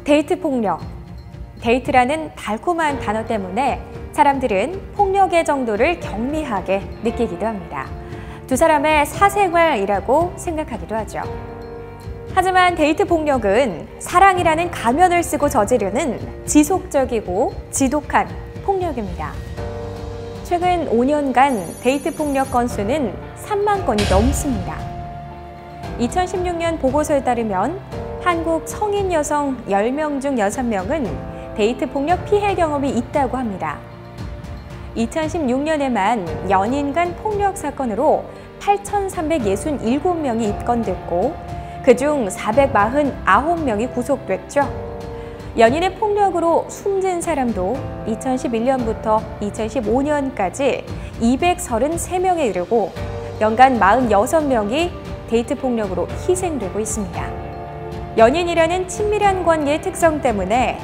데이트 폭력. 데이트라는 달콤한 단어 때문에 사람들은 폭력의 정도를 경미하게 느끼기도 합니다. 두 사람의 사생활이라고 생각하기도 하죠. 하지만 데이트 폭력은 사랑이라는 가면을 쓰고 저지르는 지속적이고 지독한 폭력입니다. 최근 5년간 데이트 폭력 건수는 3만 건이 넘습니다. 2016년 보고서에 따르면 한국 성인 여성 10명 중 6명은 데이트 폭력 피해 경험이 있다고 합니다. 2016년에만 연인 간 폭력 사건으로 8,367명이 입건됐고 그중 449명이 구속됐죠. 연인의 폭력으로 숨진 사람도 2011년부터 2015년까지 233명에 이르고 연간 46명이 데이트 폭력으로 희생되고 있습니다. 연인이라는 친밀한 관계의 특성 때문에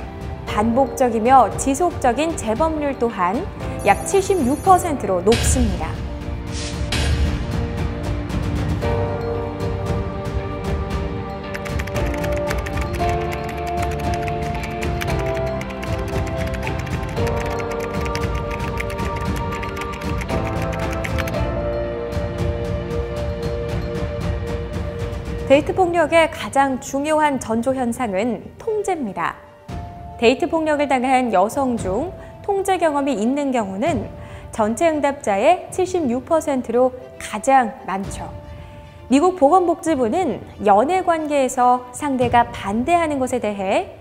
반복적이며 지속적인 재범률 또한 약 76%로 높습니다. 데이트 폭력의 가장 중요한 전조 현상은 통제입니다. 데이트 폭력을 당한 여성 중 통제 경험이 있는 경우는 전체 응답자의 76%로 가장 많죠. 미국 보건복지부는 연애 관계에서 상대가 반대하는 것에 대해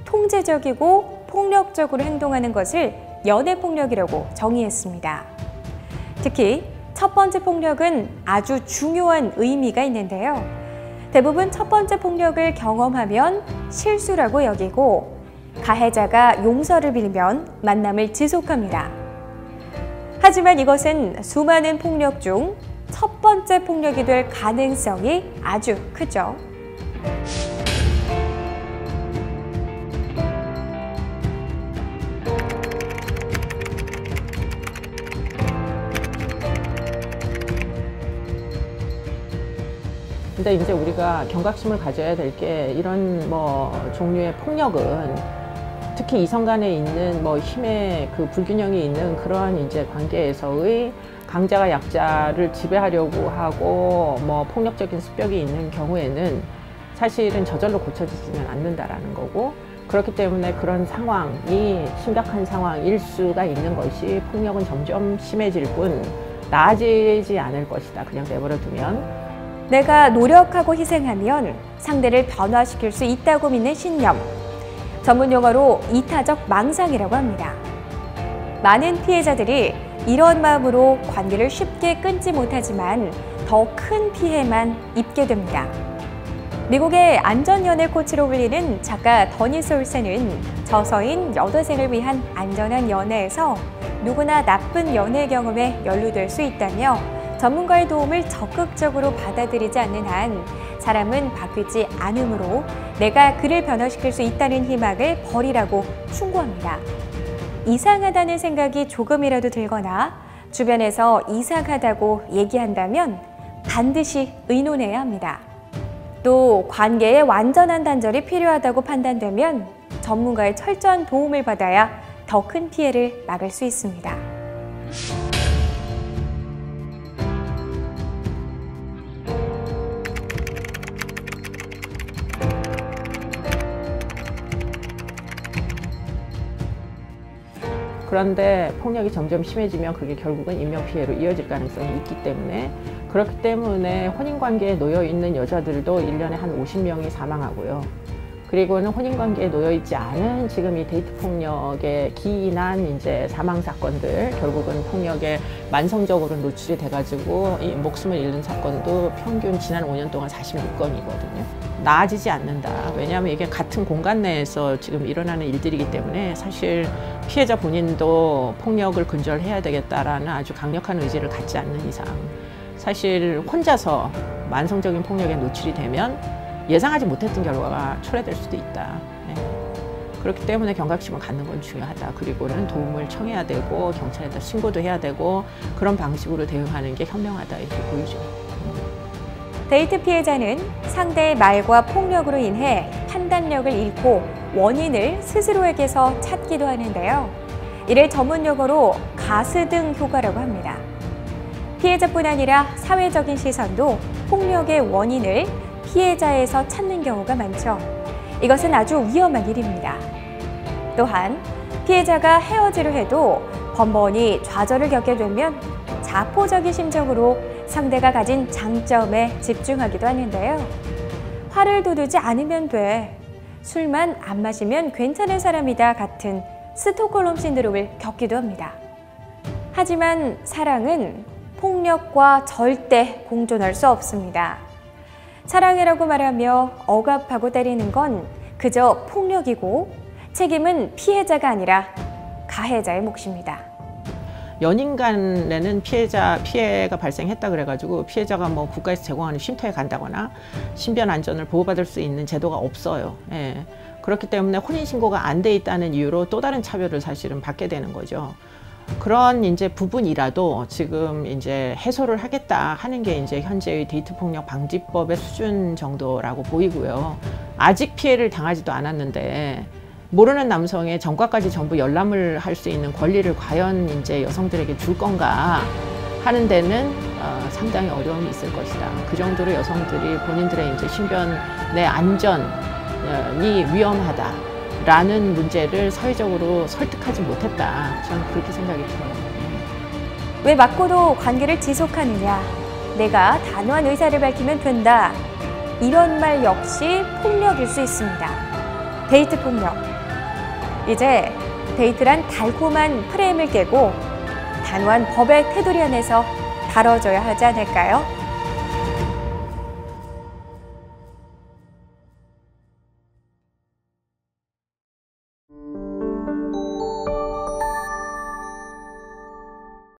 통제적이고 폭력적으로 행동하는 것을 연애 폭력이라고 정의했습니다. 특히 첫 번째 폭력은 아주 중요한 의미가 있는데요. 대부분 첫 번째 폭력을 경험하면 실수라고 여기고 가해자가 용서를 빌면 만남을 지속합니다. 하지만 이것은 수많은 폭력 중 첫 번째 폭력이 될 가능성이 아주 크죠. 근데 이제 우리가 경각심을 가져야 될 게 이런 종류의 폭력은 특히 이성 간에 있는 힘의 그 불균형이 있는 그러한 이제 관계에서의 강자가 약자를 지배하려고 하고 폭력적인 습벽이 있는 경우에는 사실은 저절로 고쳐지지는 않는다라는 거고, 그렇기 때문에 그런 상황이 심각한 상황일 수가 있는 것이 폭력은 점점 심해질 뿐 나아지지 않을 것이다. 그냥 내버려 두면. 내가 노력하고 희생하면 상대를 변화시킬 수 있다고 믿는 신념. 전문 용어로 이타적 망상이라고 합니다. 많은 피해자들이 이런 마음으로 관계를 쉽게 끊지 못하지만 더 큰 피해만 입게 됩니다. 미국의 안전연애 코치로 불리는 작가 더니 솔세는 저서인 여대생을 위한 안전한 연애에서 누구나 나쁜 연애 경험에 연루될 수 있다며 전문가의 도움을 적극적으로 받아들이지 않는 한 사람은 바뀌지 않으므로 내가 그를 변화시킬 수 있다는 희망을 버리라고 충고합니다. 이상하다는 생각이 조금이라도 들거나 주변에서 이상하다고 얘기한다면 반드시 의논해야 합니다. 또 관계에 완전한 단절이 필요하다고 판단되면 전문가의 철저한 도움을 받아야 더 큰 피해를 막을 수 있습니다. 그런데 폭력이 점점 심해지면 그게 결국은 인명피해로 이어질 가능성이 있기 때문에, 그렇기 때문에 혼인관계에 놓여있는 여자들도 1년에 한 50명이 사망하고요. 그리고는 혼인관계에 놓여있지 않은 지금 이 데이트 폭력에 기인한 이제 사망 사건들, 결국은 폭력에 만성적으로 노출이 돼가지고 이 목숨을 잃는 사건도 평균 지난 5년 동안 46건이거든요. 나아지지 않는다. 왜냐하면 이게 같은 공간 내에서 지금 일어나는 일들이기 때문에 사실 피해자 본인도 폭력을 근절해야 되겠다라는 아주 강력한 의지를 갖지 않는 이상 사실 혼자서 만성적인 폭력에 노출이 되면 예상하지 못했던 결과가 초래될 수도 있다. 그렇기 때문에 경각심을 갖는 건 중요하다. 그리고는 도움을 청해야 되고 경찰에다 신고도 해야 되고 그런 방식으로 대응하는 게 현명하다 이렇게 보이죠. 데이트 피해자는 상대의 말과 폭력으로 인해 판단력을 잃고 원인을 스스로에게서 찾기도 하는데요. 이를 전문 용어로 가스등 효과라고 합니다. 피해자뿐 아니라 사회적인 시선도 폭력의 원인을 피해자에서 찾는 경우가 많죠. 이것은 아주 위험한 일입니다. 또한 피해자가 헤어지려 해도 번번이 좌절을 겪게 되면 자포자기 심정으로 상대가 가진 장점에 집중하기도 하는데요. 화를 돋우지 않으면 돼, 술만 안 마시면 괜찮은 사람이다 같은 스톡홀름 신드롬을 겪기도 합니다. 하지만 사랑은 폭력과 절대 공존할 수 없습니다. 사랑이라고 말하며 억압하고 때리는 건 그저 폭력이고 책임은 피해자가 아니라 가해자의 몫입니다. 연인 간에는 피해가 발생했다 그래가지고 피해자가 뭐 국가에서 제공하는 쉼터에 간다거나 신변 안전을 보호받을 수 있는 제도가 없어요. 예. 그렇기 때문에 혼인신고가 안 돼 있다는 이유로 또 다른 차별을 사실은 받게 되는 거죠. 그런 이제 부분이라도 지금 이제 해소를 하겠다 하는 게 이제 현재의 데이트폭력 방지법의 수준 정도라고 보이고요. 아직 피해를 당하지도 않았는데 모르는 남성의 전과까지 전부 열람을 할 수 있는 권리를 과연 이제 여성들에게 줄 건가 하는 데는 상당히 어려움이 있을 것이다. 그 정도로 여성들이 본인들의 이제 신변의 안전이 위험하다라는 문제를 사회적으로 설득하지 못했다. 저는 그렇게 생각이 들어요. 왜 맞고도 관계를 지속하느냐? 내가 단호한 의사를 밝히면 된다. 이런 말 역시 폭력일 수 있습니다. 데이트 폭력. 이제 데이트란 달콤한 프레임을 깨고 단호한 법의 테두리 안에서 다뤄져야 하지 않을까요?